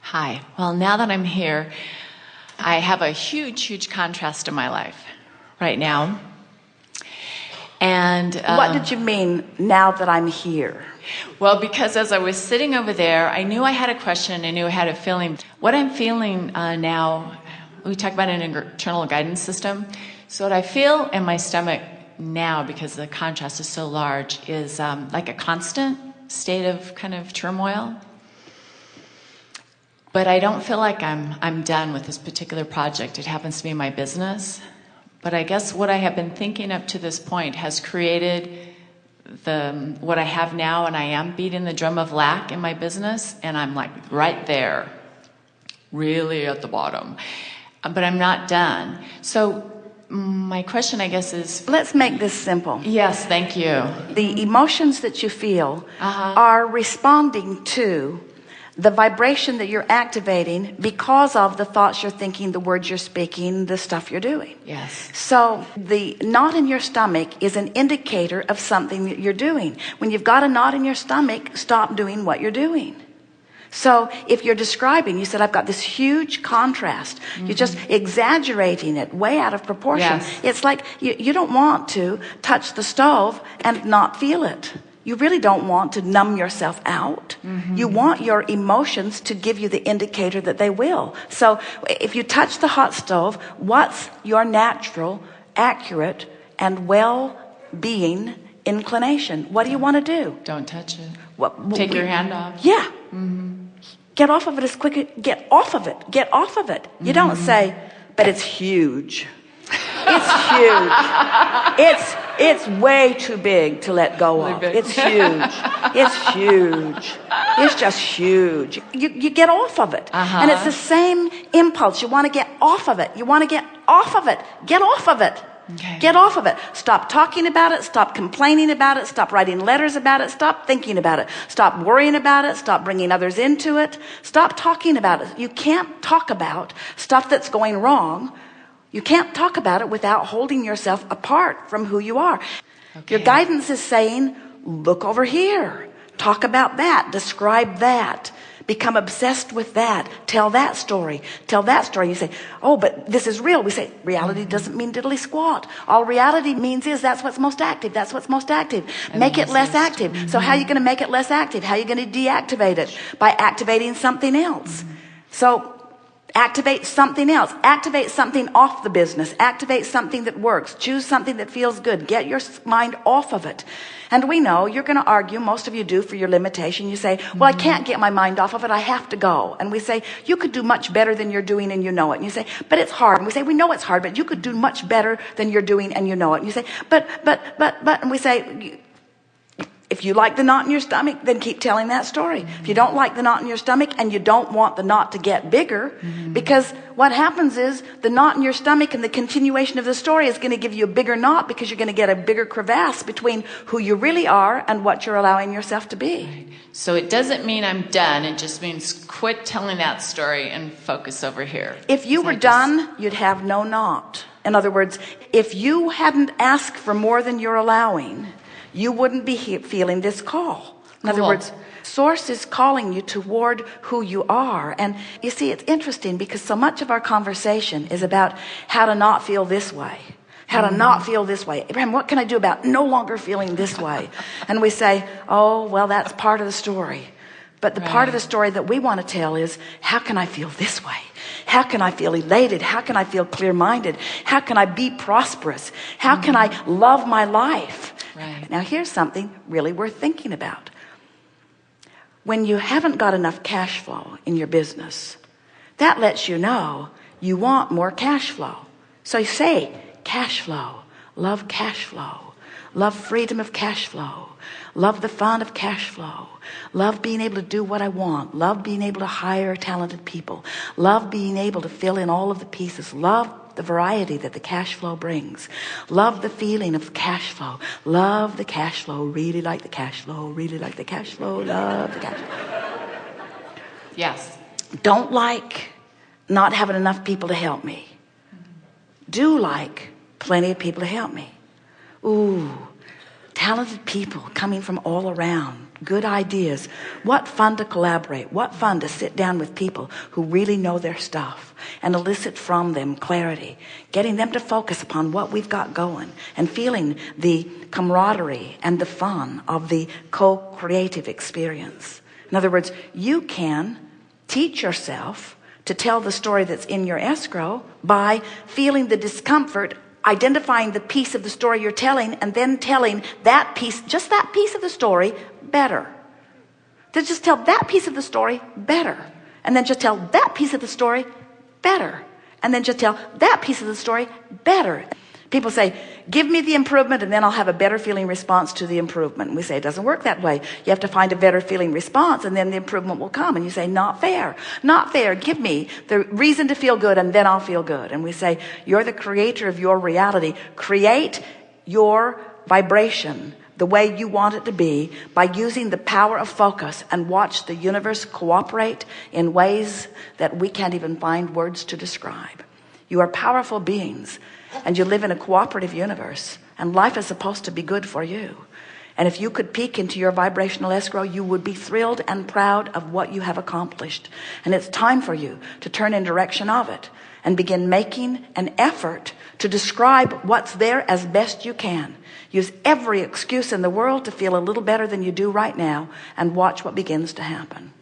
Hi. Well, now that I'm here, I have a huge contrast in my life right now. And what did you mean, now that I'm here? Well, because as I was sitting over there, I knew I had a question. I knew I had a feeling. What I'm feeling now, we talk about an internal guidance system. So what I feel in my stomach now, because the contrast is so large, is like a constant state of kind of turmoil. But I don't feel like I'm done with this particular project. It happens to be my business. But I guess what I have been thinking up to this point has created what I have now, and I am beating the drum of lack in my business, and I'm like right there, really at the bottom. But I'm not done. So my question, I guess, is... Let's make this simple. Yes, thank you. The emotions that you feel are responding to the vibration that you're activating because of the thoughts you're thinking, the words you're speaking, the stuff you're doing. Yes. So the knot in your stomach is an indicator of something that you're doing. When you've got a knot in your stomach, stop doing what you're doing. So if you're describing, you said, I've got this huge contrast. You're just exaggerating it way out of proportion. Yes. It's like you don't want to touch the stove and not feel it. You really don't want to numb yourself out. You want your emotions to give you the indicator that they will. So if you touch the hot stove, what's your natural, accurate, and well-being inclination? What do you want to do? Don't touch it. Take your hand off. Yeah. Get off of it as quick. Get off of it. Get off of it. You don't say, but it's huge. It's huge. It's way too big to let go of. It's huge. It's huge. It's just huge. You get off of it. And it's the same impulse. You want to get off of it. You want to get off of it. Get off of it. Okay. Get off of it. Stop talking about it. Stop complaining about it. Stop writing letters about it. Stop thinking about it. Stop worrying about it. Stop bringing others into it. Stop talking about it. You can't talk about stuff that's going wrong. You can't talk about it without holding yourself apart from who you are. Okay. Your guidance is saying, look over here. Talk about that. Describe that. Become obsessed with that. Tell that story. Tell that story. You say, oh, but this is real. We say, reality doesn't mean diddly squat. All reality means is that's what's most active. That's what's most active. Make it less active. So how are you going to make it less active? How are you going to deactivate it? By activating something else. So activate something else. Activate something off the business. Activate something that works. Choose something that feels good. Get your mind off of it. And we know you're going to argue, most of you do, for your limitation. You say, well, I can't get my mind off of it. I have to go. And we say, you could do much better than you're doing and you know it. And you say, but it's hard. And we say, we know it's hard, but you could do much better than you're doing and you know it. And you say, but, and we say, if you like the knot in your stomach, then keep telling that story. If you don't like the knot in your stomach and you don't want the knot to get bigger, because what happens is the knot in your stomach and the continuation of the story is going to give you a bigger knot because you're going to get a bigger crevasse between who you really are and what you're allowing yourself to be. Right. So it doesn't mean I'm done. It just means quit telling that story and focus over here. If you were done, you'd have no knot. In other words, if you hadn't asked for more than you're allowing, you wouldn't be feeling this call. In other words, Source is calling you toward who you are. And you see, it's interesting because so much of our conversation is about how to not feel this way. How to not feel this way. Abraham, what can I do about no longer feeling this way? And we say, oh, well, that's part of the story. But the part of the story that we want to tell is, how can I feel this way? How can I feel elated? How can I feel clear-minded? How can I be prosperous? How can I love my life? Right. Now, here's something really worth thinking about. When you haven't got enough cash flow in your business, that lets you know you want more cash flow. So you say, cash flow, love cash flow, love freedom of cash flow, love the fun of cash flow, love being able to do what I want, love being able to hire talented people, love being able to fill in all of the pieces, love the variety that the cash flow brings, love the feeling of cash flow, love the cash flow, really like the cash flow, really like the cash flow, love the cash flow. Yes. Don't like not having enough people to help me. Do like plenty of people to help me. Ooh, talented people coming from all around, good ideas. What fun to collaborate. What fun to sit down with people who really know their stuff and elicit from them clarity, getting them to focus upon what we've got going and feeling the camaraderie and the fun of the co-creative experience. In other words, you can teach yourself to tell the story that's in your escrow by feeling the discomfort, identifying the piece of the story you're telling, and then telling that piece, just that piece of the story, better. To just tell that piece of the story better. And then just tell that piece of the story better. And then just tell that piece of the story better. People say, give me the improvement and then I'll have a better feeling response to the improvement. And we say, it doesn't work that way. You have to find a better feeling response and then the improvement will come. And you say, not fair. Not fair. Give me the reason to feel good and then I'll feel good. And we say, you're the creator of your reality. Create your vibration the way you want it to be by using the power of focus, and watch the universe cooperate in ways that we can't even find words to describe. You are powerful beings. And you live in a cooperative universe, and life is supposed to be good for you. And if you could peek into your vibrational escrow, you would be thrilled and proud of what you have accomplished. And it's time for you to turn in direction of it and begin making an effort to describe what's there as best you can. Use every excuse in the world to feel a little better than you do right now, and watch what begins to happen.